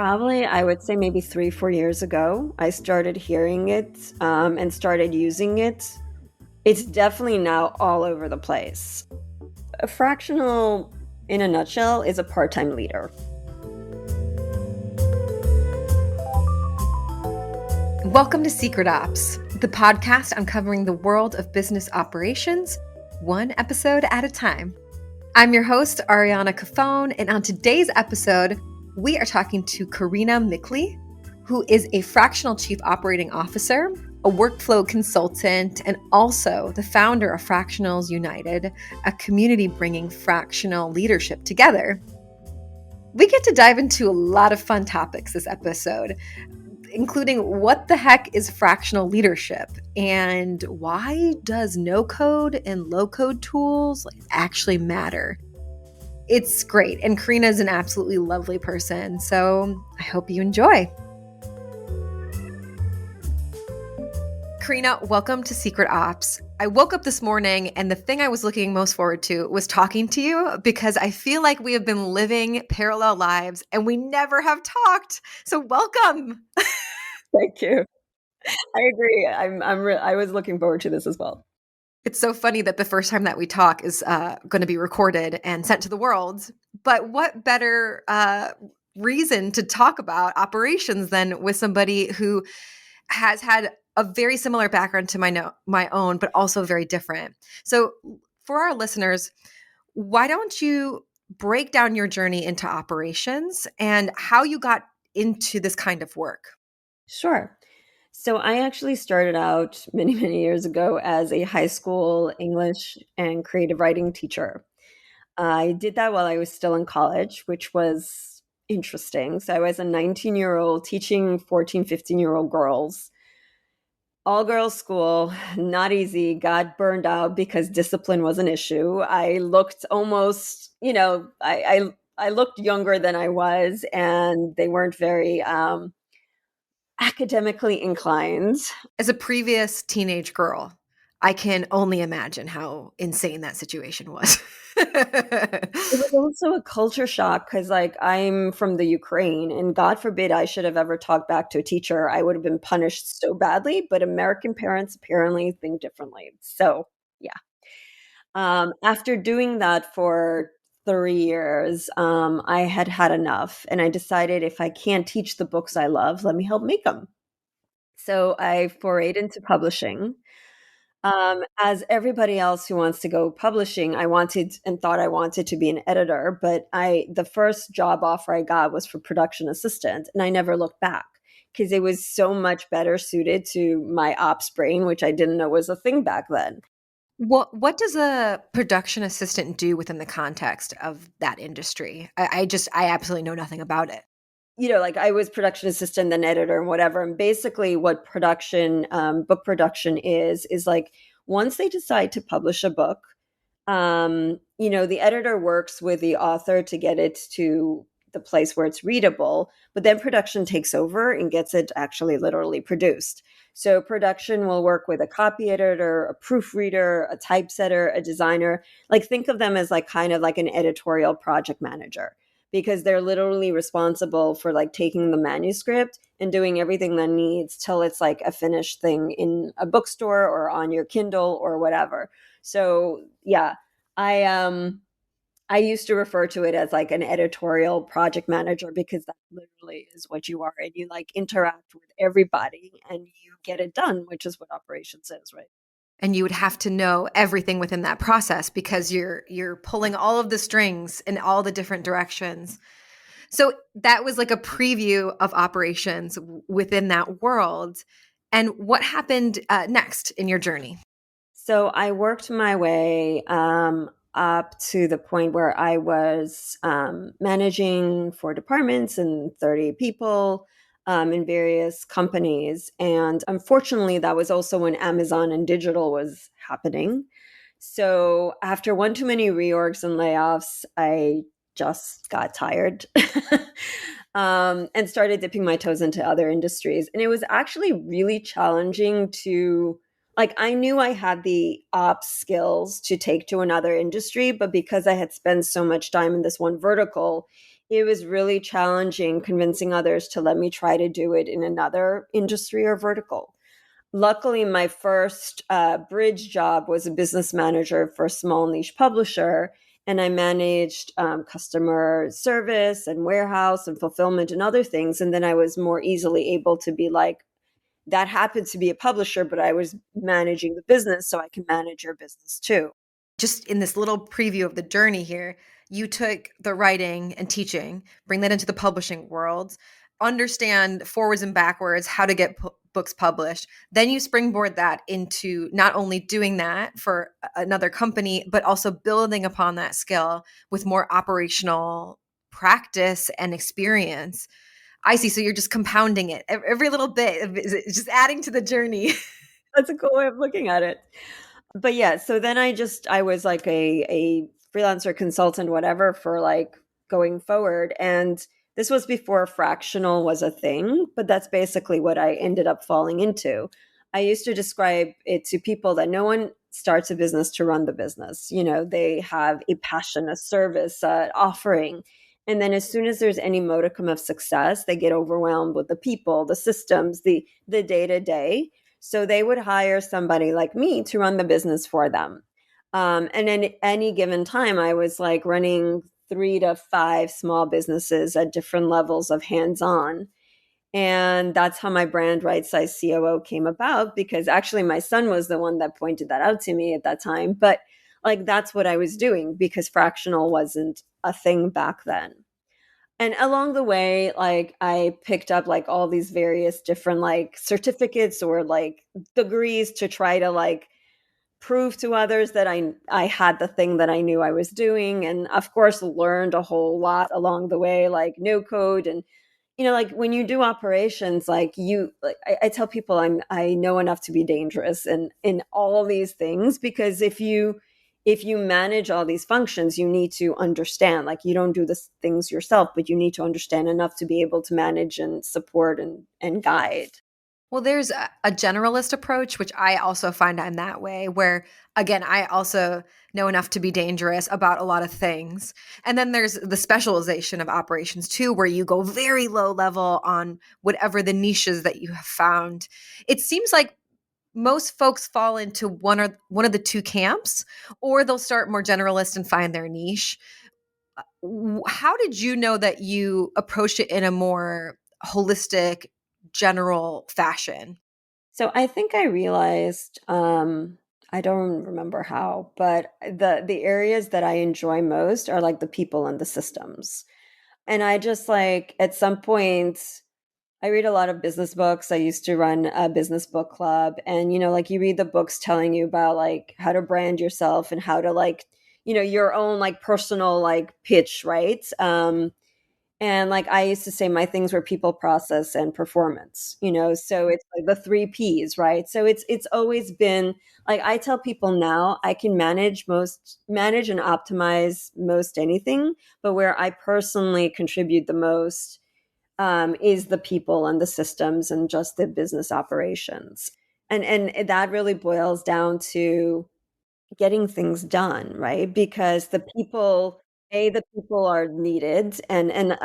Probably, I would say maybe 3, 4 years ago, I started hearing it and started using it. It's definitely now all over the place. A fractional, in a nutshell, is a part-time leader. Welcome to Secret Ops, the podcast uncovering the world of business operations, one episode at a time. I'm your host, Ariana Cafone, and on today's episode, we are talking to Karina Mikhli, who is a fractional chief operating officer, a workflow consultant, and also the founder of Fractionals United, a community bringing fractional leadership together. We get to dive into a lot of fun topics this episode, including what the heck is fractional leadership and why does no code and low code tools actually matter? It's great. And Karina is an absolutely lovely person. So I hope you enjoy. Karina, welcome to Secret Ops. I woke up this morning and the thing I was looking most forward to was talking to you because I feel like we have been living parallel lives and we never have talked. So welcome. Thank you. I agree. I was looking forward to this as well. It's so funny that the first time that we talk is going to be recorded and sent to the world. But what better reason to talk about operations than with somebody who has had a very similar background to my own, but also very different. So for our listeners, why don't you break down your journey into operations and how you got into this kind of work? Sure. So I actually started out many, many years ago as a high school English and creative writing teacher. I did that while I was still in college, which was interesting. So I was a 19-year-old teaching 14, 15-year-old girls. All girls school, not easy, got burned out because discipline was an issue. I looked almost, I looked younger than I was, and they weren't very academically inclined. As a previous teenage girl, I can only imagine how insane that situation was. It was also a culture shock because, like, I'm from the Ukraine, and God forbid I should have ever talked back to a teacher. I would have been punished so badly, but American parents apparently think differently. So, yeah. After doing that for 3 years, I had had enough, and I decided if I can't teach the books I love, let me help make them. So I forayed into publishing. As everybody else who wants to go publishing, I wanted and thought I wanted to be an editor, but the first job offer I got was for production assistant, and I never looked back because it was so much better suited to my ops brain, which I didn't know was a thing back then. What does a production assistant do within the context of that industry? I absolutely know nothing about it. Like I was production assistant, then editor and whatever. And basically what production, book production is like once they decide to publish a book, the editor works with the author to get it to the place where it's readable, but then production takes over and gets it actually literally produced. So production will work with a copy editor, a proofreader, a typesetter, a designer. Like think of them as like kind of like an editorial project manager because they're literally responsible for like taking the manuscript and doing everything that needs till it's like a finished thing in a bookstore or on your Kindle or whatever. So yeah, I used to refer to it as like an editorial project manager because that literally is what you are, and you like interact with everybody and you get it done, which is what operations is, right? And you would have to know everything within that process because you're pulling all of the strings in all the different directions. So that was like a preview of operations within that world. And what happened next in your journey? So I worked my way up to the point where I was managing 4 departments and 30 people in various companies. And unfortunately, that was also when Amazon and digital was happening. So after one too many reorgs and layoffs, I just got tired and started dipping my toes into other industries. And it was actually really challenging to, like, I knew I had the ops skills to take to another industry, but because I had spent so much time in this one vertical, it was really challenging convincing others to let me try to do it in another industry or vertical. Luckily, my first bridge job was a business manager for a small niche publisher. And I managed customer service and warehouse and fulfillment and other things. And then I was more easily able to be like, that happened to be a publisher, but I was managing the business, so I can manage your business too. Just in this little preview of the journey here, you took the writing and teaching, bring that into the publishing world, understand forwards and backwards how to get books published. Then you springboard that into not only doing that for another company, but also building upon that skill with more operational practice and experience. I see. So you're just compounding it. Every little bit is just adding to the journey. That's a cool way of looking at it. But yeah, so then I was like a freelancer consultant, whatever, for like going forward. And this was before fractional was a thing, but that's basically what I ended up falling into. I used to describe it to people that no one starts a business to run the business. You know, they have a passion, a service, offering. And then as soon as there's any modicum of success, they get overwhelmed with the people, the systems, the day to day. So they would hire somebody like me to run the business for them. And at any given time, I was like running 3 to 5 small businesses at different levels of hands on. And that's how my brand Right Size COO came about, because actually my son was the one that pointed that out to me at that time. But like that's what I was doing because fractional wasn't a thing back then. And along the way, like I picked up like all these various different like certificates or like degrees to try to like prove to others that I had the thing that I knew I was doing, and of course learned a whole lot along the way, like no code. And like when you do operations, like I tell people I know enough to be dangerous in all these things, because if you manage all these functions, you need to understand, like you don't do the things yourself, but you need to understand enough to be able to manage and support and guide. Well, there's a generalist approach, which I also find I'm that way, where again, I also know enough to be dangerous about a lot of things. And then there's the specialization of operations too, where you go very low level on whatever the niches that you have found. It seems like most folks fall into one of the two camps, or they'll start more generalist and find their niche. How did you know that you approached it in a more holistic, general fashion? So I think I realized, I don't remember how, but the areas that I enjoy most are like the people and the systems. And I just like at some point I read a lot of business books. I used to run a business book club, and like you read the books telling you about like how to brand yourself and how to like your own like personal like pitch, right? And like I used to say, my things were people, process, and performance, so it's like the 3 Ps, right? So it's always been like I tell people now I can manage and optimize most anything, but where I personally contribute the most is the people and the systems and just the business operations. And that really boils down to getting things done, right? Because the people are needed, and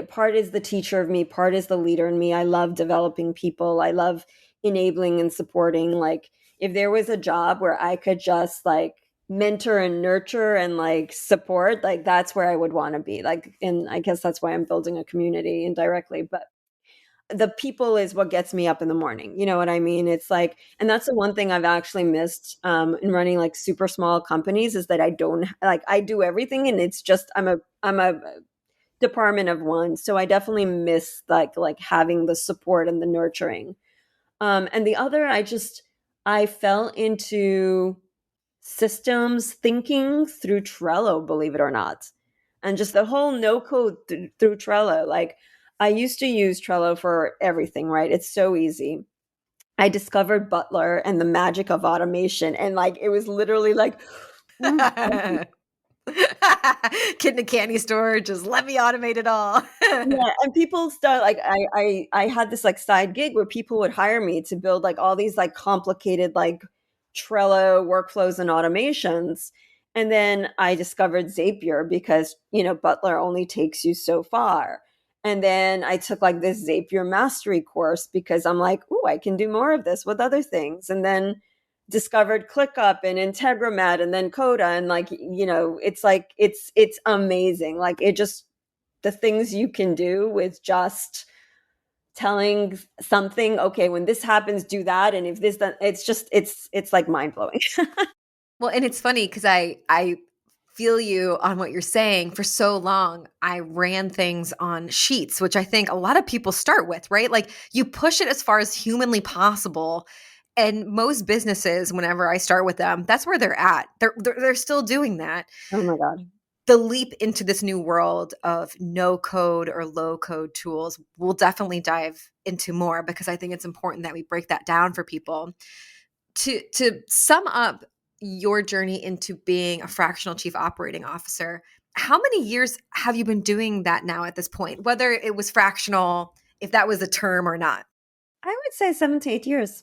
part is the teacher of me, part is the leader in me. I love developing people. I love enabling and supporting. Like if there was a job where I could just like mentor and nurture and like support, like that's where I would want to be. Like, and I guess that's why I'm building a community indirectly, but the people is what gets me up in the morning. You know what I mean? It's like, and that's the one thing I've actually missed in running like super small companies, is that I don't like, I do everything and it's just, I'm a department of one. So I definitely miss like having the support and the nurturing. And the other, I fell into systems thinking through Trello, believe it or not. And just the whole no code through Trello. Like I used to use Trello for everything, right? It's so easy. I discovered Butler and the magic of automation. And like it was literally like, ooh, Kid in a candy store, just let me automate it all. yeah, and people start like I had this like side gig where people would hire me to build like all these like complicated like Trello workflows and automations. And then I discovered Zapier because, Butler only takes you so far. And then I took like this Zapier mastery course because I'm like, oh, I can do more of this with other things. And then discovered ClickUp and Integromat and then Coda. And like, it's like, it's amazing. Like it just, the things you can do with just telling something, okay, when this happens, do that. And if this, then it's just, it's like mind blowing. Well, and it's funny because I feel you on what you're saying. For so long, I ran things on sheets, which I think a lot of people start with, right? Like you push it as far as humanly possible. And most businesses, whenever I start with them, that's where they're at. They're still doing that. Oh my God. The leap into this new world of no code or low code tools, we'll definitely dive into more because I think it's important that we break that down for people. To sum up your journey into being a fractional chief operating officer, how many years have you been doing that now at this point? Whether it was fractional, if that was a term or not. I would say 7 to 8 years.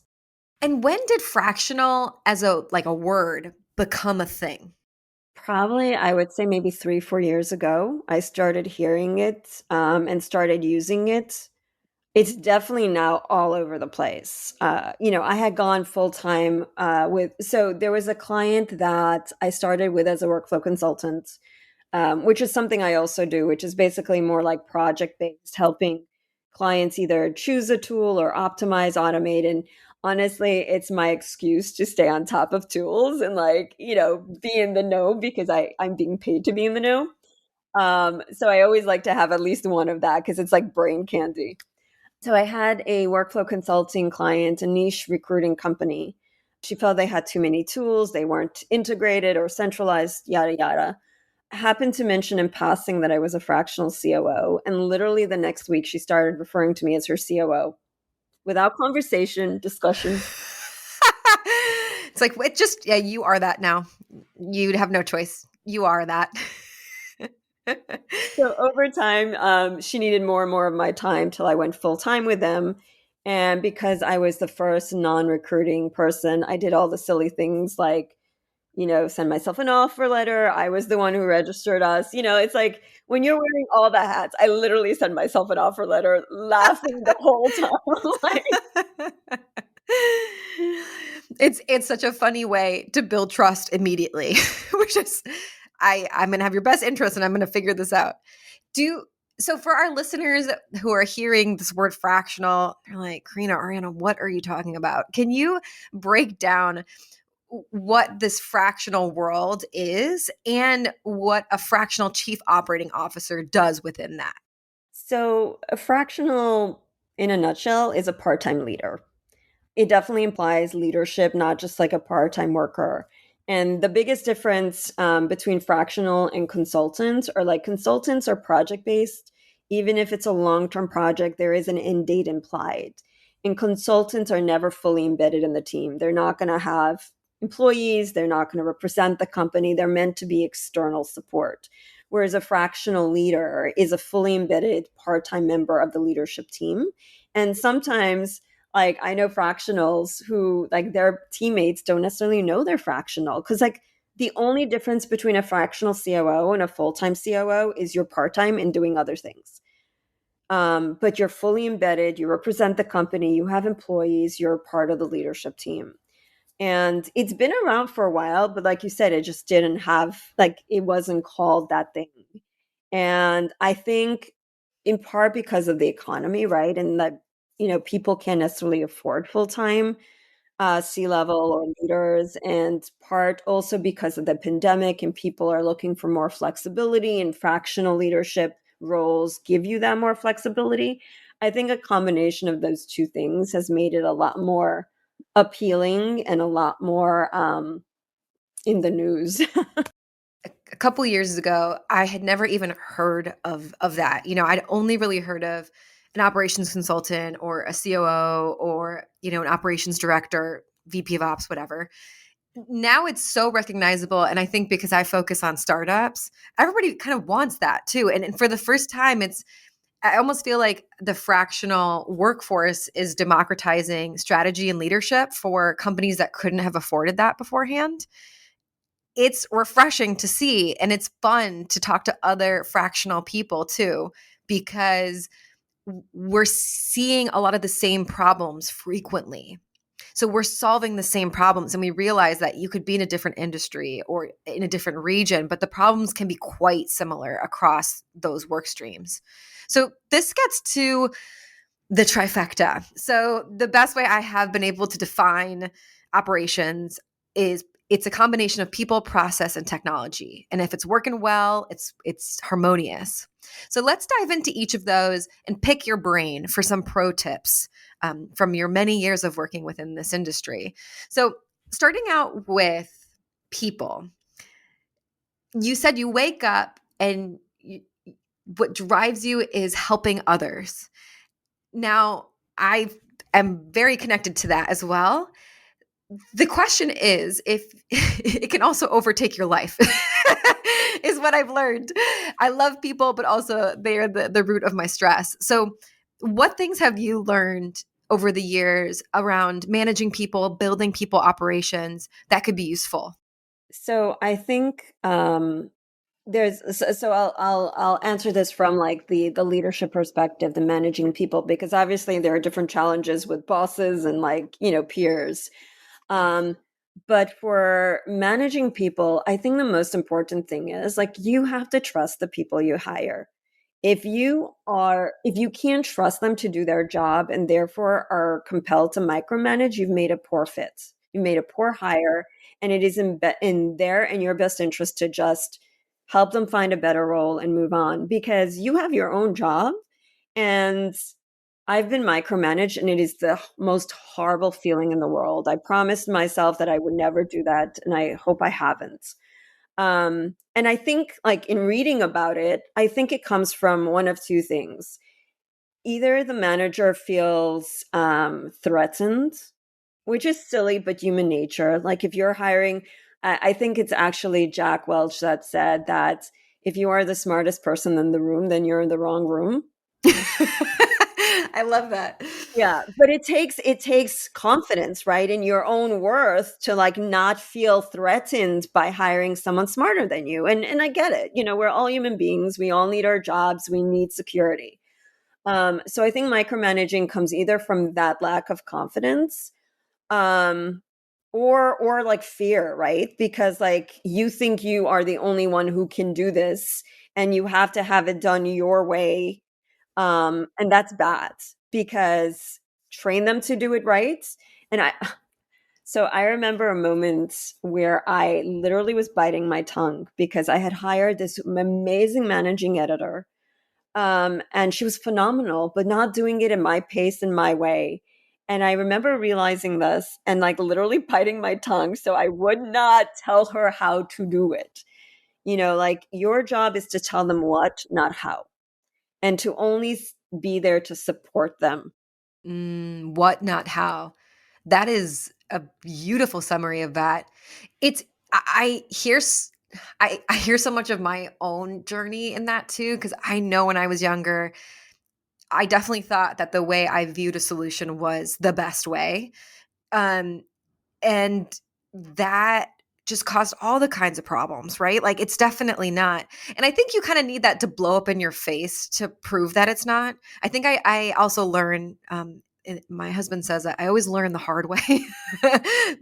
And when did fractional as a like a word become a thing? Probably, I would say maybe 3, 4 years ago, I started hearing it and started using it. It's definitely now all over the place. I had gone full time so there was a client that I started with as a workflow consultant, which is something I also do, which is basically more like project based, helping clients either choose a tool or optimize, automate. And honestly, it's my excuse to stay on top of tools and like, be in the know because I'm being paid to be in the know. So I always like to have at least one of that because it's like brain candy. So I had a workflow consulting client, a niche recruiting company. She felt they had too many tools, they weren't integrated or centralized, yada, yada. Happened to mention in passing that I was a fractional COO. And literally the next week, she started referring to me as her COO without conversation, discussion. It's like it just yeah, you are that now. You'd have no choice. You are that. So over time, she needed more and more of my time till I went full time with them. And because I was the first non recruiting person, I did all the silly things like, send myself an offer letter. I was the one who registered us. It's like when you're wearing all the hats, I literally sent myself an offer letter laughing the whole time. Like, It's such a funny way to build trust immediately, which is I'm gonna have your best interest and I'm gonna figure this out. Do so for our listeners who are hearing this word fractional, they're like, Karina, Ariana, what are you talking about? Can you break down what this fractional world is and what a fractional chief operating officer does within that? so a fractional, in a nutshell, is a part time leader. It definitely implies leadership, not just like a part-time worker. And the biggest difference between fractional and consultants are like consultants are project-based. Even if it's a long-term project, there is an end date implied. And consultants are never fully embedded in the team. They're not going to have employees. They're not going to represent the company. They're meant to be external support. Whereas a fractional leader is a fully embedded part-time member of the leadership team. And sometimes like I know fractionals who like their teammates don't necessarily know they're fractional because like the only difference between a fractional COO and a full-time COO is you're part-time and doing other things. But you're fully embedded, you represent the company, you have employees, you're part of the leadership team. And it's been around for a while, but like you said, it just didn't have like it wasn't called that thing. And I think in part because of the economy, right? And that, people can't necessarily afford full time C-level or leaders, and part also because of the pandemic and people are looking for more flexibility and fractional leadership roles give you that more flexibility. I think a combination of those two things has made it a lot more appealing and a lot more in the news. A couple years ago, I had never even heard of that. I'd only really heard of an operations consultant or a COO or, an operations director, VP of ops, whatever. Now it's so recognizable. And I think because I focus on startups, everybody kind of wants that too. And for the first time, I almost feel like the fractional workforce is democratizing strategy and leadership for companies that couldn't have afforded that beforehand. it's refreshing to see, and it's fun to talk to other fractional people too, because we're seeing a lot of the same problems frequently. So we're solving the same problems, and we realize that you could be in a different industry or in a different region, but the problems can be quite similar across those work streams. So this gets to the trifecta. So the best way I have been able to define operations is it's a combination of people, process, and technology. And if it's working well, it's harmonious. So let's dive into each of those and pick your brain for some pro tips from your many years of working within this industry. So starting out with people, you said you wake up and what drives you is helping others. Now, I am very connected to that as well. The question is if it can also overtake your life, is what I've learned. I love people, but also they are the root of my stress. So, what things have you learned over the years around managing people, building people operations that could be useful? So I think so I'll answer this from like the leadership perspective, the managing people, because obviously there are different challenges with bosses and like, peers. Um, but for managing people, I think the most important thing is like you have to trust the people you hire. If you can't trust them to do their job and therefore are compelled to micromanage, you've made a poor fit. You made a poor hire, and it is in their and your best interest to just help them find a better role and move on because you have your own job. And I've been micromanaged, and it is the most horrible feeling in the world. I promised myself that I would never do that, and I hope I haven't. And I think, like, in reading about it, I think it comes from one of two things. Either the manager feels threatened, which is silly, but human nature. Like, if you're hiring, I think it's actually Jack Welch that said that if you are the smartest person in the room, then you're in the wrong room. I love that. Yeah, but it takes confidence, right, in your own worth to like not feel threatened by hiring someone smarter than you. And I get it. We're all human beings. We all need our jobs. We need security. So I think micromanaging comes either from that lack of confidence, um, or like fear, right? Because like you think you are the only one who can do this, and you have to have it done your way, and that's bad because train them to do it right. And so I remember a moment where I literally was biting my tongue because I had hired this amazing managing editor. And she was phenomenal, but not doing it in my pace and my way. And I remember realizing this and like literally biting my tongue so I would not tell her how to do it. Like your job is to tell them what, not how, and to only be there to support them. What, not how. That is a beautiful summary of that. It's I hear I hear so much of my own journey in that too, because I know when I was younger, I definitely thought that the way I viewed a solution was the best way. Um, and that just caused all the kinds of problems, right? Like it's definitely not. And I think you kind of need that to blow up in your face to prove that it's not. I think I also learn my husband says that I always learn the hard way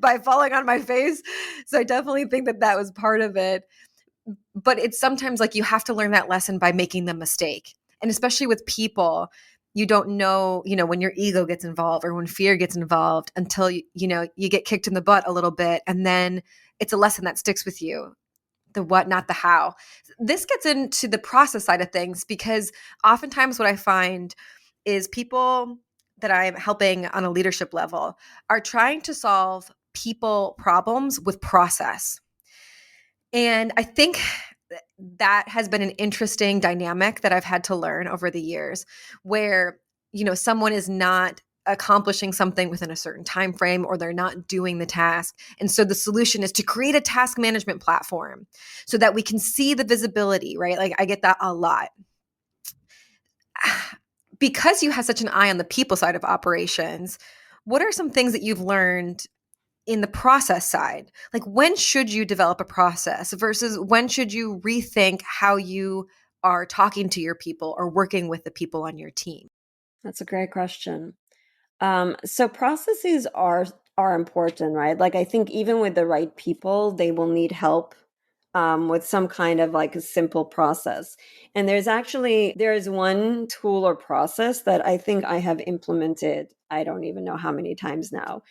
by falling on my face. So I definitely think that that was part of it. But it's sometimes like you have to learn that lesson by making the mistake. And especially with people, you don't know, when your ego gets involved or when fear gets involved until you get kicked in the butt a little bit, and then it's a lesson that sticks with you. The what, not the how. This gets into the process side of things because oftentimes what I find is people that I'm helping on a leadership level are trying to solve people problems with process. And I think that has been an interesting dynamic that I've had to learn over the years where, someone is not accomplishing something within a certain time frame or they're not doing the task. And so the solution is to create a task management platform so that we can see the visibility, right? Like I get that a lot. Because you have such an eye on the people side of operations, what are some things that you've learned in the process side. Like, when should you develop a process versus when should you rethink how you are talking to your people or working with the people on your team? That's a great question. So processes are important, right? Like I think even with the right people, they will need help with some kind of like a simple process. And there's one tool or process that I think I have implemented. I don't even know how many times now.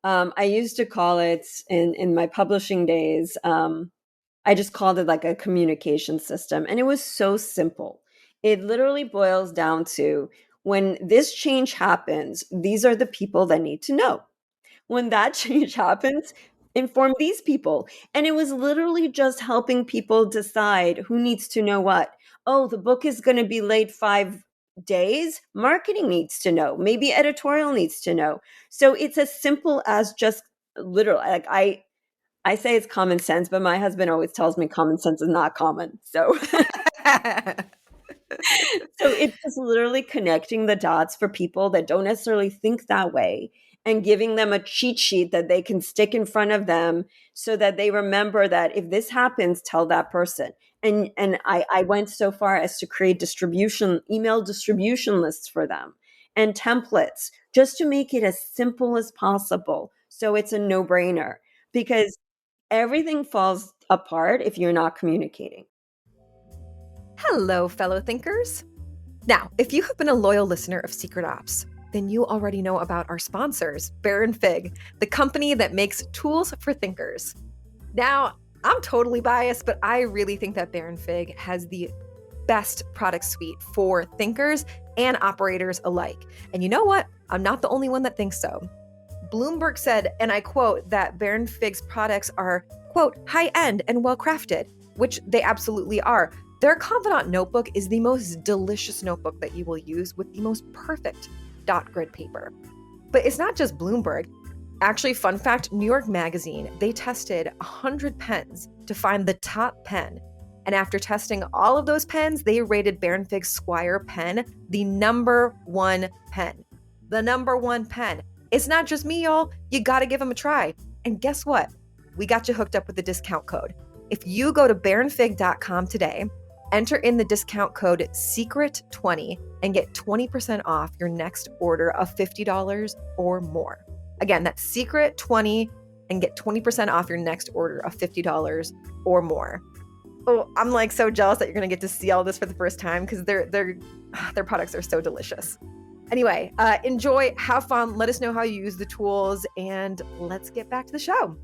I used to call it in my publishing days. I just called it like a communication system. And it was so simple. It literally boils down to when this change happens, these are the people that need to know. When that change happens, inform these people. And it was literally just helping people decide who needs to know what. Oh, the book is going to be late 5 days. Marketing needs to know. Maybe editorial needs to know. So it's as simple as just literally like I say it's common sense, but my husband always tells me common sense is not common. So so it's just literally connecting the dots for people that don't necessarily think that way and giving them a cheat sheet that they can stick in front of them so that they remember that if this happens, tell that person. And I went so far as to create email distribution lists for them and templates just to make it as simple as possible. So it's a no-brainer because everything falls apart if you're not communicating. Hello, fellow thinkers. Now, if you have been a loyal listener of Secret Ops, then you already know about our sponsors, Bear and Fig, the company that makes tools for thinkers. Now, I'm totally biased, but I really think that Bear and Fig has the best product suite for thinkers and operators alike. And you know what? I'm not the only one that thinks so. Bloomberg said, and I quote, that Bear and Fig's products are, quote, high-end and well-crafted, which they absolutely are. Their Confidant notebook is the most delicious notebook that you will use with the most perfect dot grid paper. But it's not just Bloomberg. Actually, fun fact, New York Magazine, they tested 100 pens to find the top pen. And after testing all of those pens, they rated Bear and Fig's Squire pen the number one pen. The number one pen. It's not just me, y'all. You got to give them a try. And guess what? We got you hooked up with the discount code. If you go to bearandfig.com today, enter in the discount code SECRET20 and get 20% off your next order of $50 or more. Again, that's SECRET20 and get 20% off your next order of $50 or more. Oh, I'm like so jealous that you're going to get to see all this for the first time because their products are so delicious. Anyway, enjoy, have fun, let us know how you use the tools, and let's get back to the show.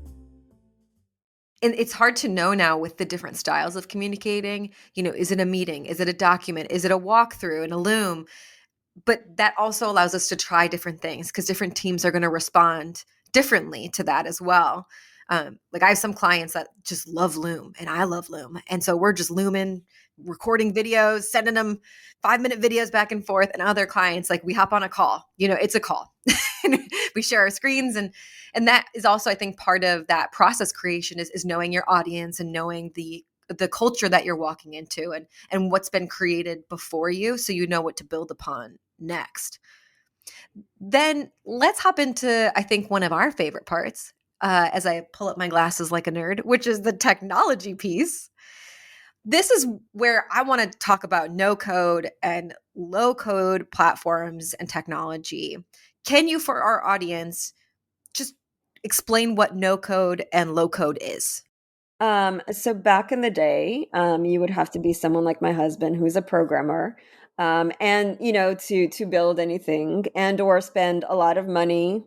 And it's hard to know now with the different styles of communicating, is it a meeting? Is it a document? Is it a walkthrough in a Loom? But that also allows us to try different things because different teams are going to respond differently to that as well. Like I have some clients that just love Loom and I love Loom. And so we're just Looming, recording videos, sending them 5-minute videos back and forth. And other clients, like we hop on a call, it's a call. We share our screens. And that is also, I think, part of that process creation is knowing your audience and knowing the culture that you're walking into and what's been created before you. So you know what to build upon next. Then let's hop into, I think, one of our favorite parts, as I pull up my glasses like a nerd, which is the technology piece. This is where I want to talk about no code and low code platforms and technology. Can you, for our audience, just explain what no code and low code is? So back in the day, you would have to be someone like my husband who's a programmer, and to build anything and or spend a lot of money,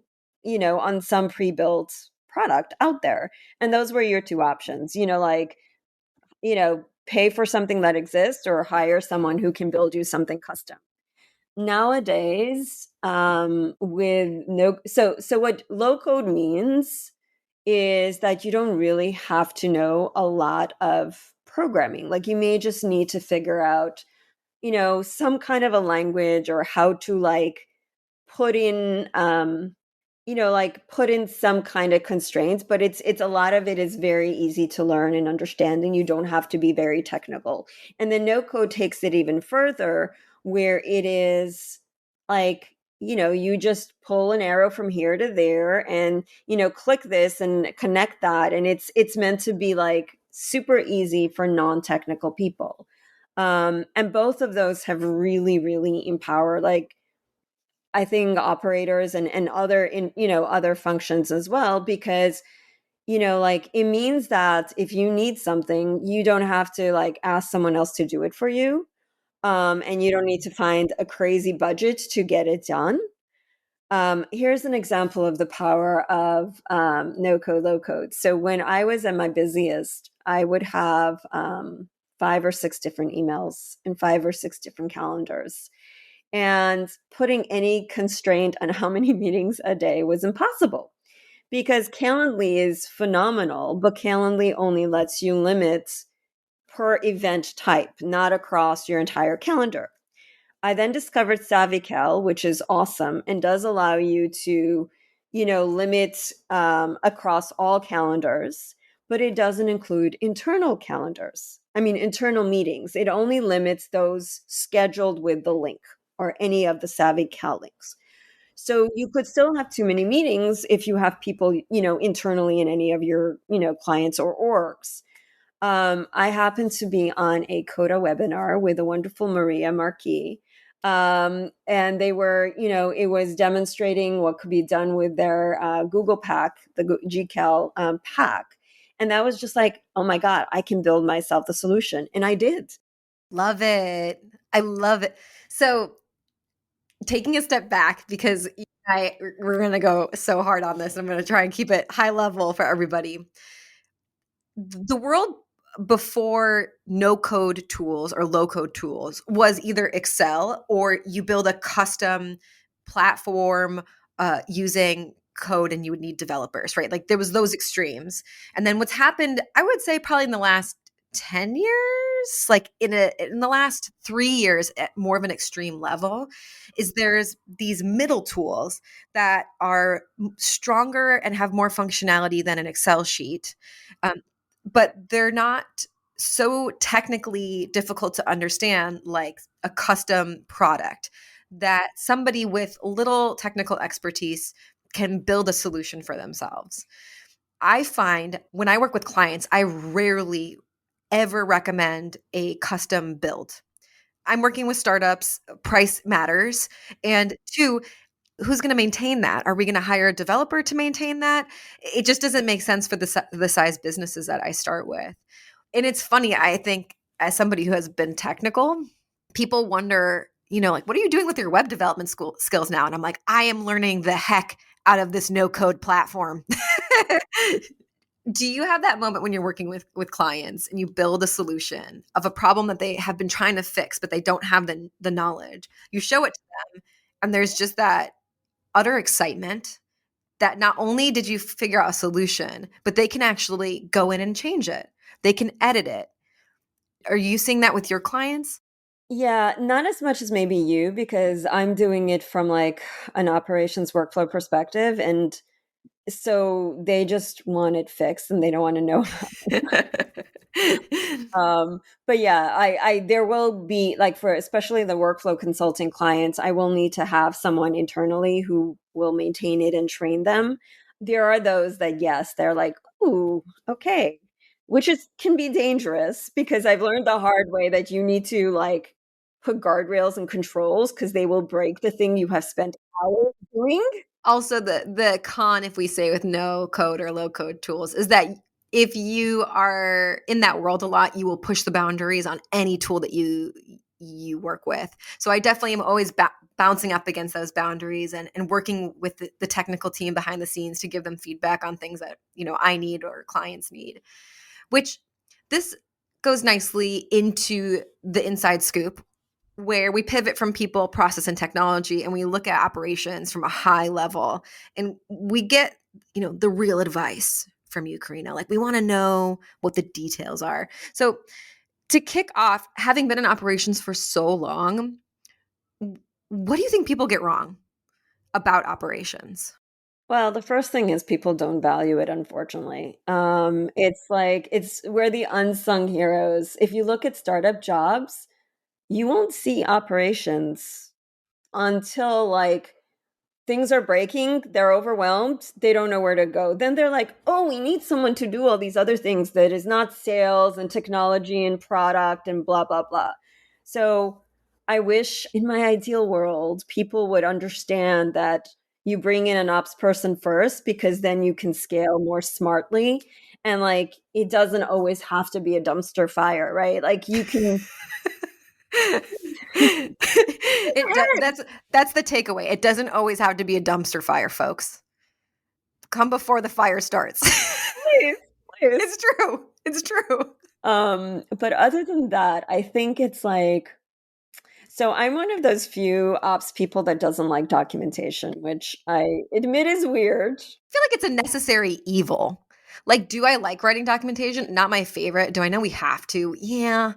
on some pre-built product out there. And those were your two options, like, pay for something that exists or hire someone who can build you something custom. Nowadays, with no so what low code means is that you don't really have to know a lot of programming. Like you may just need to figure out, some kind of a language or how to like put in put in some kind of constraints, but it's a lot of it is very easy to learn and understand and you don't have to be very technical. And then no code takes it even further where it is like you just pull an arrow from here to there and, click this and connect that. And it's meant to be like super easy for non-technical people. And both of those have really, really empowered, like, I think operators and other other functions as well, because like, it means that if you need something, you don't have to like ask someone else to do it for you. And you don't need to find a crazy budget to get it done. Here's an example of the power of no code, low code. So when I was at my busiest, I would have 5 or 6 different emails and 5 or 6 different calendars. And putting any constraint on how many meetings a day was impossible, because Calendly is phenomenal, but Calendly only lets you limit per event type, not across your entire calendar. I then discovered SavvyCal, which is awesome and does allow you to, limit across all calendars, but it doesn't include internal calendars. I mean, internal meetings. It only limits those scheduled with the link or any of the SavvyCal links. So you could still have too many meetings if you have people, internally in any of your, clients or orgs. I happened to be on a Coda webinar with the wonderful Maria Marquis. And they were, it was demonstrating what could be done with their Google Pack, the GCal pack. And that was just like, oh my God, I can build myself the solution. And I did. Love it. I love it. So, taking a step back, because we're going to go so hard on this. I'm going to try and keep it high level for everybody. The world before no code tools or low code tools was either Excel, or you build a custom platform using code and you would need developers, right? Like there was those extremes. And then what's happened, I would say probably in the last 10 years, like in the last 3 years at more of an extreme level, is there's these middle tools that are stronger and have more functionality than an Excel sheet. Um, but they're not so technically difficult to understand, like a custom product, that somebody with little technical expertise can build a solution for themselves. I find when I work with clients, I rarely ever recommend a custom build. I'm working with startups, price matters. And two, who's going to maintain that? Are we going to hire a developer to maintain that? It just doesn't make sense for the size businesses that I start with. And it's funny, I think, as somebody who has been technical, people wonder, like, what are you doing with your web development skills now? And I'm like, I am learning the heck out of this no code platform. Do you have that moment when you're working with clients and you build a solution of a problem that they have been trying to fix, but they don't have the knowledge? You show it to them, and there's just that utter excitement that not only did you figure out a solution, but they can actually go in and change it. They can edit it. Are you seeing that with your clients? Yeah, not as much as maybe you, because I'm doing it from like an operations workflow perspective. And so they just want it fixed and they don't want to know. But yeah, I there will be, like, for especially the workflow consulting clients, I will need to have someone internally who will maintain it and train them. There are those that, yes, they're like, ooh, okay, which is can be dangerous, because I've learned the hard way that you need to like put guardrails and controls, because they will break the thing you have spent hours doing. Also, the con, if we say, with no code or low code tools, is that if you are in that world a lot, you will push the boundaries on any tool that you work with. So I definitely am always bouncing up against those boundaries, and working with the technical team behind the scenes to give them feedback on things that I need or clients need. Which, this goes nicely into the inside scoop, where we pivot from people, process, and technology, and we look at operations from a high level, and we get the real advice from you, Karina. Like, we want to know what the details are. So, to kick off, having been in operations for so long, what do you think people get wrong about operations? Well, the first thing is people don't value it, unfortunately. It's like we're the unsung heroes. If you look at startup jobs, you won't see operations until like things are breaking, they're overwhelmed, they don't know where to go. Then they're like, oh, we need someone to do all these other things that is not sales and technology and product and blah, blah, blah. So I wish in my ideal world, people would understand that you bring in an ops person first because then you can scale more smartly. And like, it doesn't always have to be a dumpster fire, right? Like, you can. That's the takeaway. It doesn't always have to be a dumpster fire, folks. Come before the fire starts. Please, please. It's true. It's true. But other than that, I think it's like, so I'm one of those few ops people that doesn't like documentation, which I admit is weird. I feel like it's a necessary evil. Like, do I like writing documentation? Not my favorite. Do I know we have to? Yeah.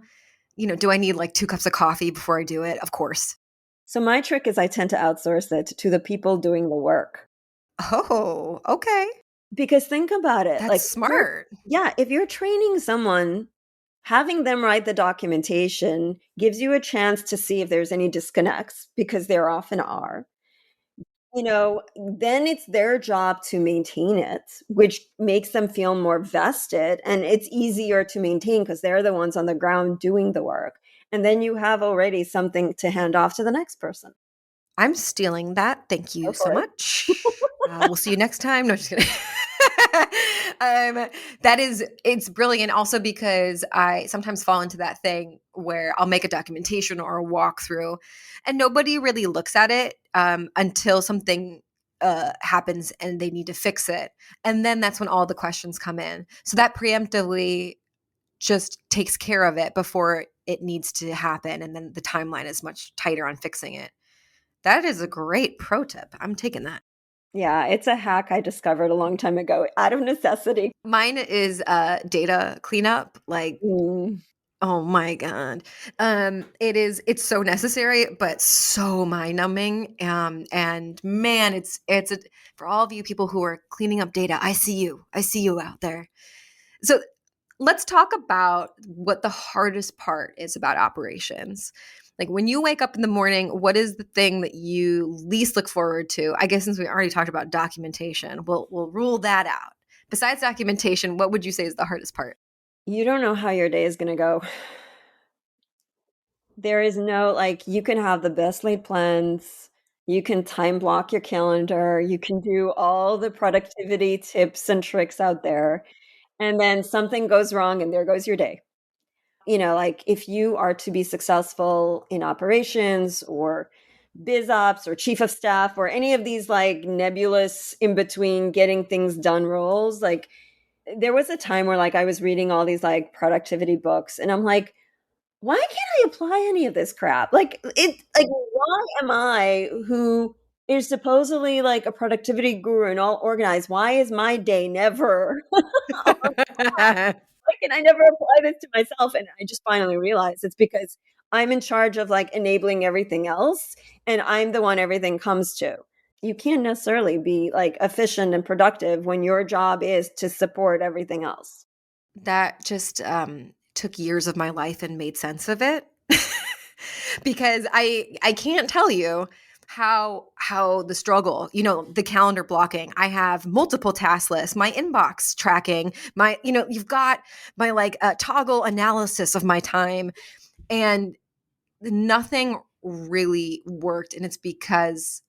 Do I need like 2 cups of coffee before I do it? Of course. So my trick is I tend to outsource it to the people doing the work. Oh, okay. Because think about it, That's like, smart. if you're training someone, having them write the documentation gives you a chance to see if there's any disconnects, because there often are. Then it's their job to maintain it, which makes them feel more vested, and it's easier to maintain because they're the ones on the ground doing the work. And then you have already something to hand off to the next person. I'm stealing that. Thank you Go so for it. much. We'll see you next time. No, just kidding. It's brilliant also because I sometimes fall into that thing where I'll make a documentation or a walkthrough and nobody really looks at it until something happens and they need to fix it. And then that's when all the questions come in. So that preemptively just takes care of it before it needs to happen. And then the timeline is much tighter on fixing it. That is a great pro tip. I'm taking that. Yeah, it's a hack I discovered a long time ago out of necessity. Mine is data cleanup. Like, Mm. oh my God. It's so necessary, but so mind numbing. And man, for all of you people who are cleaning up data, I see you. I see you out there. So let's talk about what the hardest part is about operations. Like when you wake up in the morning, what is the thing that you least look forward to? I guess since we already talked about documentation, we'll rule that out. Besides documentation, what would you say is the hardest part? You don't know how your day is going to go. There is no, like, you can have the best laid plans. You can time block your calendar. You can do all the productivity tips and tricks out there. And then something goes wrong and there goes your day. Like, if you are to be successful in operations or biz ops or chief of staff or any of these like nebulous in between getting things done roles, like, there was a time where like I was reading all these like productivity books and I'm like, why can't I apply any of this crap? Why am I, who is supposedly like a productivity guru and all organized, why is my day never like, and I never apply this to myself? And I just finally realized it's because I'm in charge of like enabling everything else, and I'm the one everything comes to. You can't necessarily be like efficient and productive when your job is to support everything else. That just took years of my life and made sense of it. Because I can't tell you how the struggle, the calendar blocking. I have multiple task lists, my inbox tracking, you've got my like toggle analysis of my time, and nothing really worked. And it's because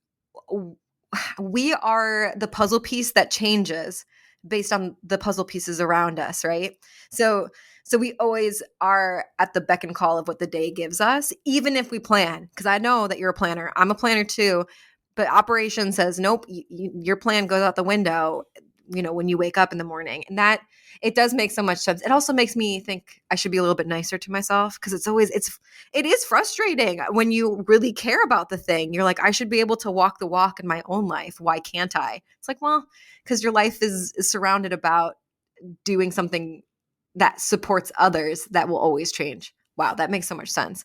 we are the puzzle piece that changes based on the puzzle pieces around us, right? So we always are at the beck and call of what the day gives us, even if we plan. Because I know that you're a planner. I'm a planner too. But operation says, nope, your plan goes out the window, when you wake up in the morning. And that, it does make so much sense. It also makes me think I should be a little bit nicer to myself, because it is frustrating when you really care about the thing. You're like, I should be able to walk the walk in my own life. Why can't I? It's like, well, because your life is surrounded about doing something that supports others that will always change. Wow, that makes so much sense.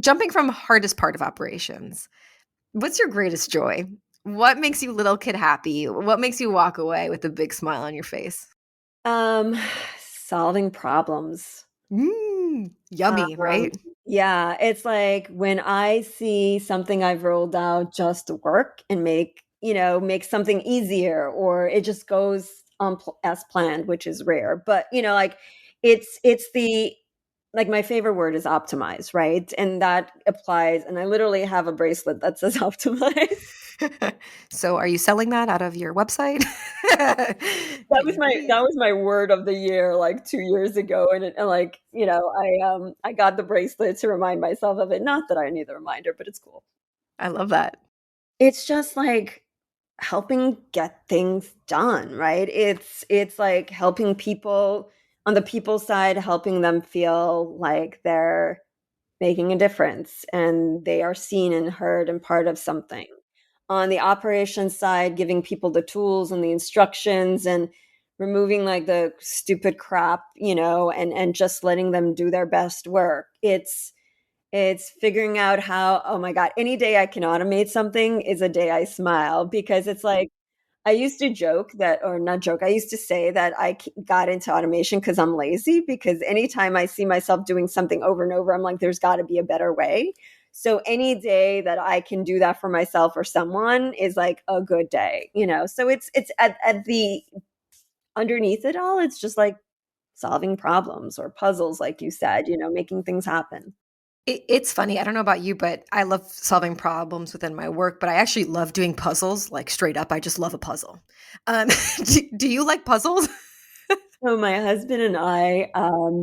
Jumping from hardest part of operations, what's your greatest joy? What makes you little kid happy? What makes you walk away with a big smile on your face? Um, Solving problems. Yummy, right? Yeah, it's like when I see something I've rolled out just work and make something easier, or it just goes as planned, which is rare. But, like it's the like my favorite word is optimize, right? And that applies. And I literally have a bracelet that says optimize. So are you selling that out of your website? That was Maybe, my please. that was my word of the year like 2 years ago, and like I got the bracelet to remind myself of it. Not that I need the reminder, but it's cool. I love that. It's just like helping get things done, right? It's like helping people on the people side, helping them feel like they're making a difference and they are seen and heard and part of something. On the operations side, giving people the tools and the instructions and removing like the stupid crap, and just letting them do their best work. It's figuring out how, oh my God, any day I can automate something is a day I smile, because it's like I used to joke that, or not joke, I used to say that got into automation because I'm lazy, because anytime I see myself doing something over and over, I'm like, there's got to be a better way. So any day that I can do that for myself or someone is like a good day. So it's at the underneath it all, it's just like solving problems or puzzles, like you said, making things happen. It's funny. I don't know about you, but I love solving problems within my work, but I actually love doing puzzles, like straight up. I just love a puzzle. Um, do you like puzzles? So my husband and I,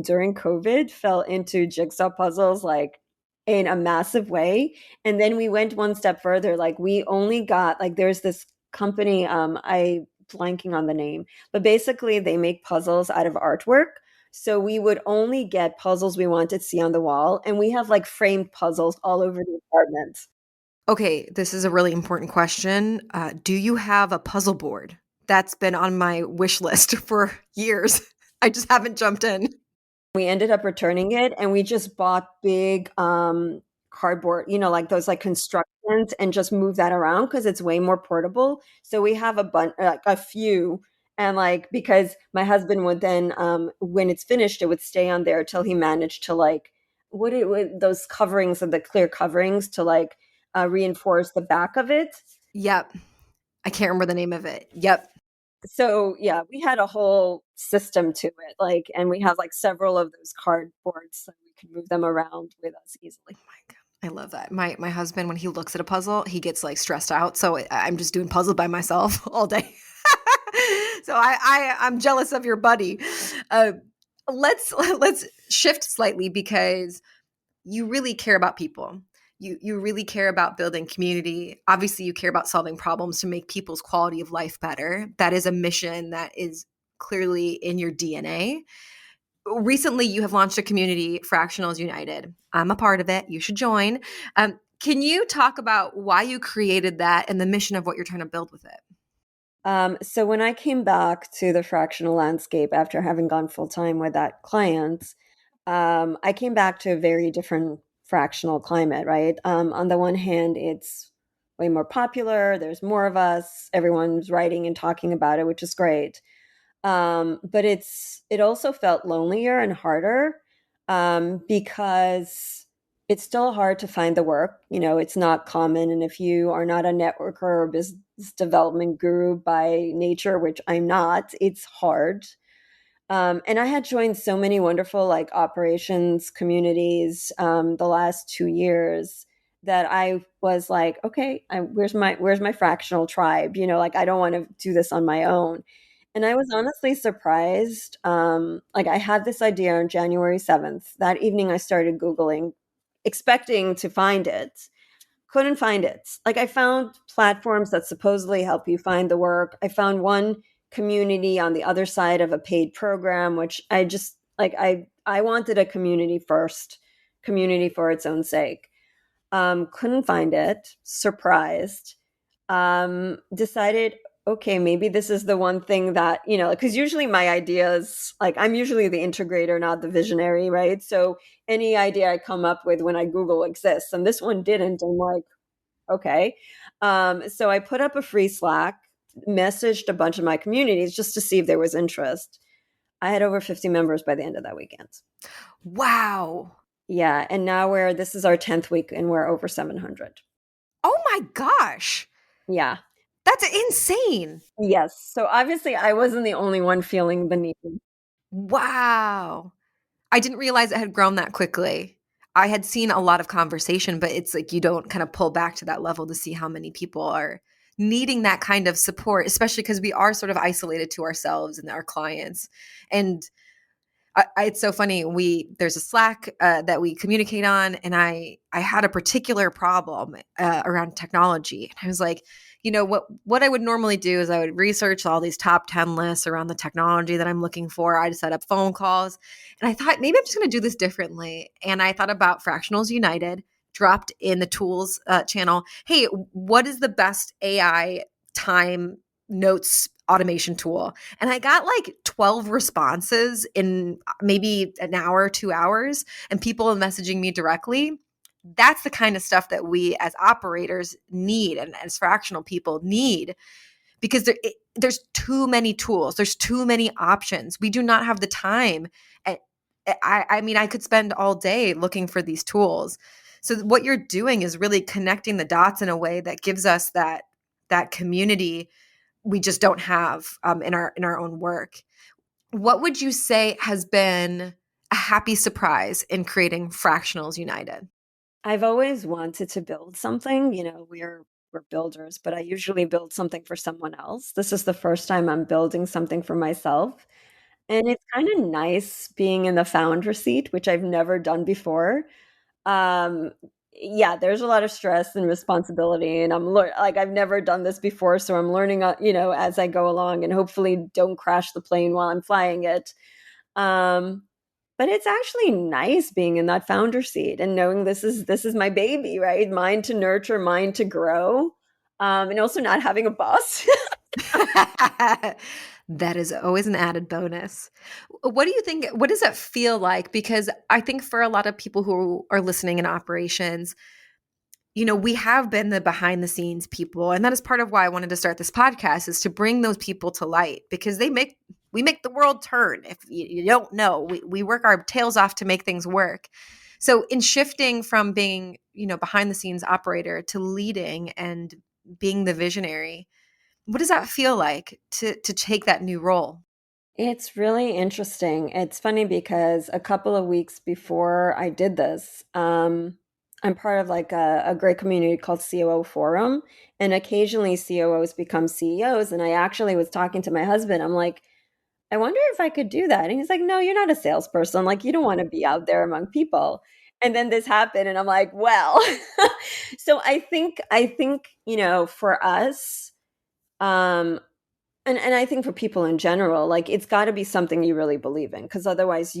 during COVID, fell into jigsaw puzzles like in a massive way. And then we went one step further. Like we only got like there's this company, I blanking on the name, but basically they make puzzles out of artwork. So we would only get puzzles we wanted to see on the wall, and we have like framed puzzles all over the apartment. Okay, this is a really important question. Do you have a puzzle board? That's been on my wish list for years. I just haven't jumped in. We ended up returning it, and we just bought big cardboard, like those like constructions, and just move that around because it's way more portable. So we have like a few, and like because my husband would then when it's finished, it would stay on there till he managed to like what it would those coverings of the clear coverings to like reinforce the back of it. Yep. I can't remember the name of it. Yep. So yeah, we had a whole system to it, like, and we have like several of those cardboards so we can move them around with us easily. My God, I love that. My husband, when he looks at a puzzle, he gets like stressed out. So I'm just doing puzzle by myself all day. So I'm jealous of your buddy. Uh, let's shift slightly because you really care about people. You really care about building community. Obviously, you care about solving problems to make people's quality of life better. That is a mission that is clearly in your DNA. Recently, you have launched a community, Fractionals United. I'm a part of it. You should join. Can you talk about why you created that and the mission of what you're trying to build with it? So when I came back to the fractional landscape after having gone full time with that client, I came back to a very different fractional climate, right? On the one hand, it's way more popular. There's more of us. Everyone's writing and talking about it, which is great. But it also felt lonelier and harder, because it's still hard to find the work. It's not common, and if you are not a networker or business development guru by nature, which I'm not, it's hard. And I had joined so many wonderful like operations communities the last 2 years that I was like, okay, where's my fractional tribe? Like I don't want to do this on my own. And I was honestly surprised. Like I had this idea on January 7th. That evening, I started Googling, expecting to find it. Couldn't find it. Like I found platforms that supposedly help you find the work. I found one community on the other side of a paid program, which I just like I wanted a community first, community for its own sake. Couldn't find it, surprised. Decided, okay, maybe this is the one thing that, because usually my ideas, like I'm usually the integrator, not the visionary, right? So any idea I come up with when I Google exists, and this one didn't. I'm like, okay. So I put up a free Slack, messaged a bunch of my communities just to see if there was interest. I had over 50 members by the end of that weekend. Wow. Yeah, and now this is our 10th week and we're over 700. Oh my gosh. Yeah. That's insane. Yes. So obviously I wasn't the only one feeling the need. Wow. I didn't realize it had grown that quickly. I had seen a lot of conversation, but it's like you don't kind of pull back to that level to see how many people are needing that kind of support, especially because we are sort of isolated to ourselves and our clients. And it's so funny. There's a Slack that we communicate on, and I had a particular problem around technology, and I was like, what I would normally do is I would research all these top 10 lists around the technology that I'm looking for. I'd set up phone calls, and I thought maybe I'm just going to do this differently. And I thought about Fractionals United, dropped in the tools channel. Hey, what is the best AI time notes automation tool? And I got like 12 responses in maybe an hour, 2 hours, and people messaging me directly. That's the kind of stuff that we as operators need and as fractional people need, because there's too many tools, there's too many options. We do not have the time. And I mean, I could spend all day looking for these tools. So what you're doing is really connecting the dots in a way that gives us that community we just don't have in our own work. What would you say has been a happy surprise in creating Fractionals United? I've always wanted to build something, we're builders, but I usually build something for someone else. This is the first time I'm building something for myself. And it's kind of nice being in the founder seat, which I've never done before. Um, yeah, there's a lot of stress and responsibility, and like I've never done this before, so I'm learning, as I go along, and hopefully don't crash the plane while I'm flying it. Um, but it's actually nice being in that founder seat and knowing this is my baby, right? Mine to nurture, mine to grow, and also not having a boss. That is always an added bonus. What do you think? What does it feel like? Because I think for a lot of people who are listening in operations, we have been the behind the scenes people. And that is part of why I wanted to start this podcast, is to bring those people to light, because we make the world turn. If you don't know, we work our tails off to make things work. So in shifting from being, behind the scenes operator to leading and being the visionary, what does that feel like to take that new role? It's really interesting. It's funny because a couple of weeks before I did this, I'm part of like a great community called COO Forum, and occasionally COOs become CEOs. And I actually was talking to my husband. I'm like, I wonder if I could do that. And he's like, no, you're not a salesperson. Like, you don't want to be out there among people. And then this happened, and I'm like, well, so I think, for us, um, and I think for people in general, like it's got to be something you really believe in, because otherwise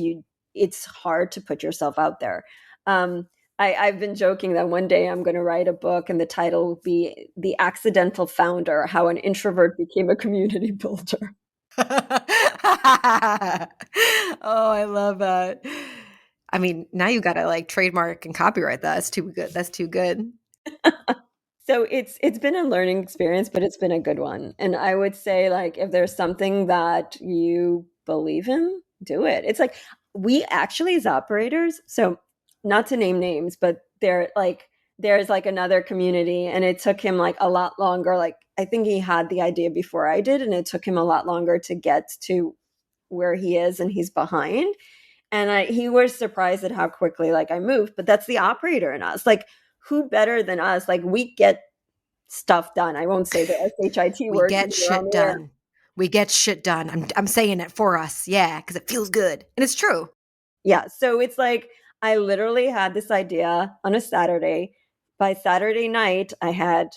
it's hard to put yourself out there. Um, I've been joking that one day I'm going to write a book, and the title will be "The Accidental Founder: How an Introvert Became a Community Builder." Oh, I love that. I mean, now you got to like trademark and copyright that. That's too good. That's too good. So it's been a learning experience, but it's been a good one. And I would say, like, if there's something that you believe in, do it. It's like we actually, as operators, so not to name names, but there's like another community, and it took him like a lot longer. Like I think he had the idea before I did, and it took him a lot longer to get to where he is, and he's behind. And he was surprised at how quickly like I moved, but that's the operator in us. Like, who better than us? Like, we get stuff done. I won't say the SHIT We word get because we're on shit the air. done. We get shit done. I'm saying it for us. Yeah, because it feels good. And it's true. Yeah. So it's like I literally had this idea on a Saturday. By Saturday night, I had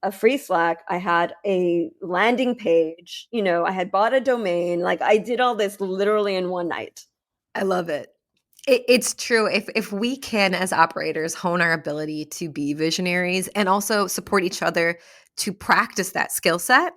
a free Slack. I had a landing page. I had bought a domain. Like, I did all this literally in one night. I love it. It's true. If we can, as operators, hone our ability to be visionaries and also support each other to practice that skill set,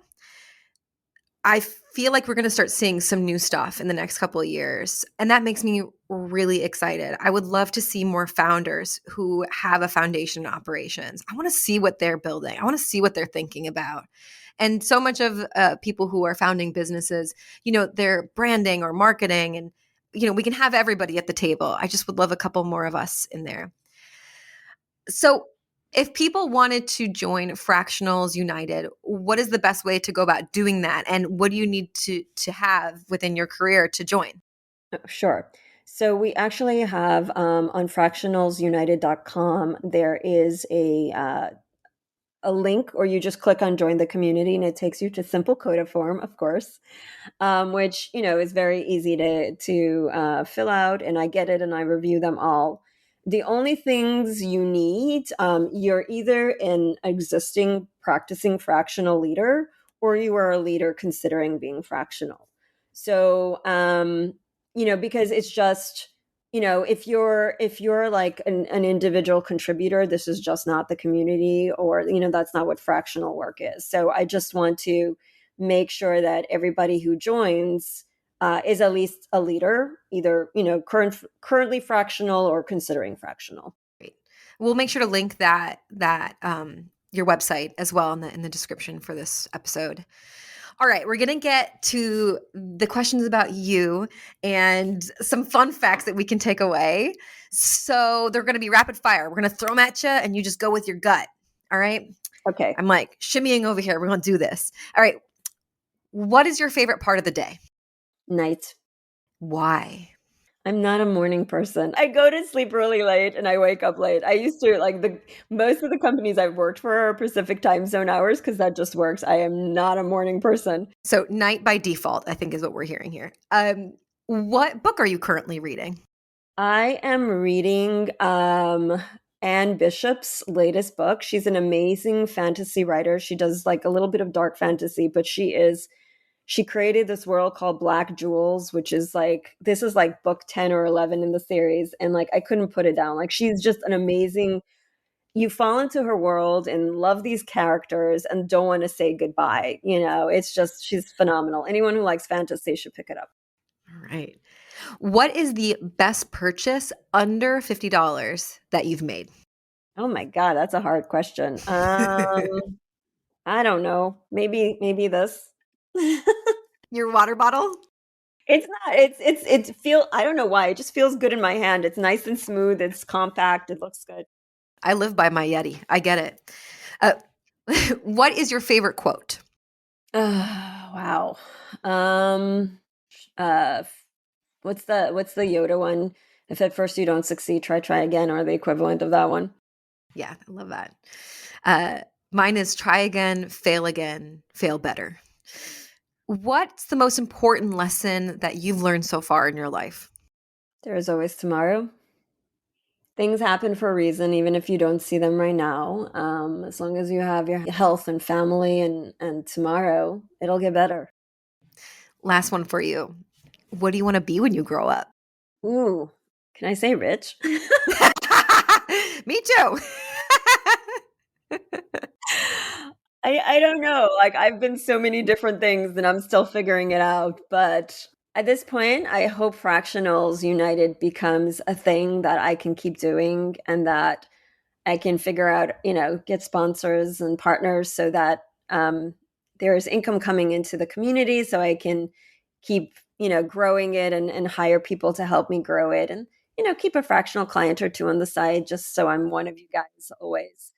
I feel like we're going to start seeing some new stuff in the next couple of years. And that makes me really excited. I would love to see more founders who have a foundation in operations. I want to see what they're building, I want to see what they're thinking about. And so much of people who are founding businesses, they're branding or marketing and we can have everybody at the table. I just would love a couple more of us in there. So if people wanted to join Fractionals United, what is the best way to go about doing that? And what do you need to have within your career to join? Sure. So we actually have on fractionalsunited.com, there is a link, or you just click on join the community and it takes you to simple coda form, of course, which is very easy to fill out, and I get it and I review them all. The only things you need, you're either an existing practicing fractional leader or you are a leader considering being fractional. So because it's just if you're like an individual contributor, this is just not the community, or that's not what fractional work is. So I just want to make sure that everybody who joins is at least a leader, either currently fractional or considering fractional. Great. We'll make sure to link that your website as well in the description for this episode. All right, we're going to get to the questions about you and some fun facts that we can take away. So they're going to be rapid fire. We're going to throw them at you and you just go with your gut. All right? Okay. I'm like shimmying over here. We're going to do this. All right. What is your favorite part of the day? Night. Why? I'm not a morning person. I go to sleep really late and I wake up late. I used to like the most of the companies I've worked for are Pacific time zone hours because that just works. I am not a morning person. So night by default, I think is what we're hearing here. What book are you currently reading? I am reading Anne Bishop's latest book. She's an amazing fantasy writer. She does like a little bit of dark fantasy, but she created this world called Black Jewels, which is like, this is like book 10 or 11 in the series. And like, I couldn't put it down. Like, she's just an amazing, you fall into her world and love these characters and don't want to say goodbye. It's just, she's phenomenal. Anyone who likes fantasy should pick it up. All right. What is the best purchase under $50 that you've made? Oh my God, that's a hard question. I don't know. Maybe this. Your water bottle? It's not. It's feel. I don't know why. It just feels good in my hand. It's nice and smooth. It's compact. It looks good. I live by my Yeti. I get it. Uh, what is your favorite quote? Wow. Uh, what's the Yoda one? If at first you don't succeed, try again, or the equivalent of that one. Yeah, I love that. Mine is try again, fail better. What's the most important lesson that you've learned so far in your life? There is always tomorrow. Things happen for a reason, even if you don't see them right now. As long as you have your health and family and tomorrow, it'll get better. Last one for you. What do you want to be when you grow up? Ooh, can I say rich? Me too. I don't know. Like, I've been so many different things and I'm still figuring it out. But at this point, I hope Fractionals United becomes a thing that I can keep doing and that I can figure out, get sponsors and partners so that there's income coming into the community so I can keep, growing it and hire people to help me grow it and, keep a fractional client or two on the side just so I'm one of you guys always.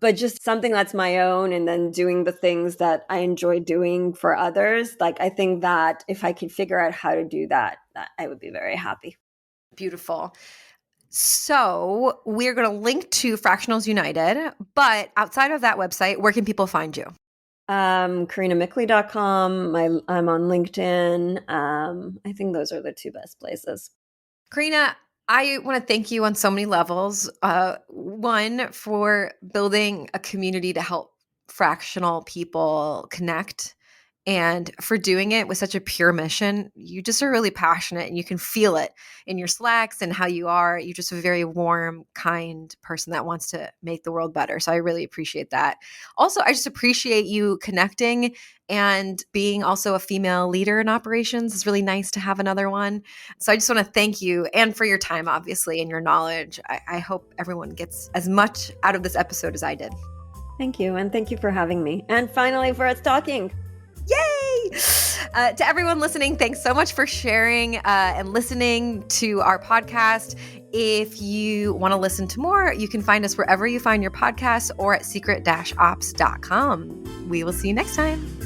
But just something that's my own and then doing the things that I enjoy doing for others. Like, I think that if I could figure out how to do that I would be very happy. Beautiful. So we're going to link to Fractionals United, but outside of that website, where can people find you? KarinaMikhli.com. I'm on LinkedIn. I think those are the two best places. Karina, I want to thank you on so many levels. One, for building a community to help fractional people connect, and for doing it with such a pure mission. You just are really passionate and you can feel it in your Slacks and how you are. You're just a very warm, kind person that wants to make the world better. So I really appreciate that. Also, I just appreciate you connecting and being also a female leader in operations. It's really nice to have another one. So I just want to thank you and for your time, obviously, and your knowledge. I hope everyone gets as much out of this episode as I did. Thank you. And thank you for having me. And finally, for us talking. Yay! To everyone listening, thanks so much for sharing and listening to our podcast. If you want to listen to more, you can find us wherever you find your podcasts or at secret-ops.com. We will see you next time.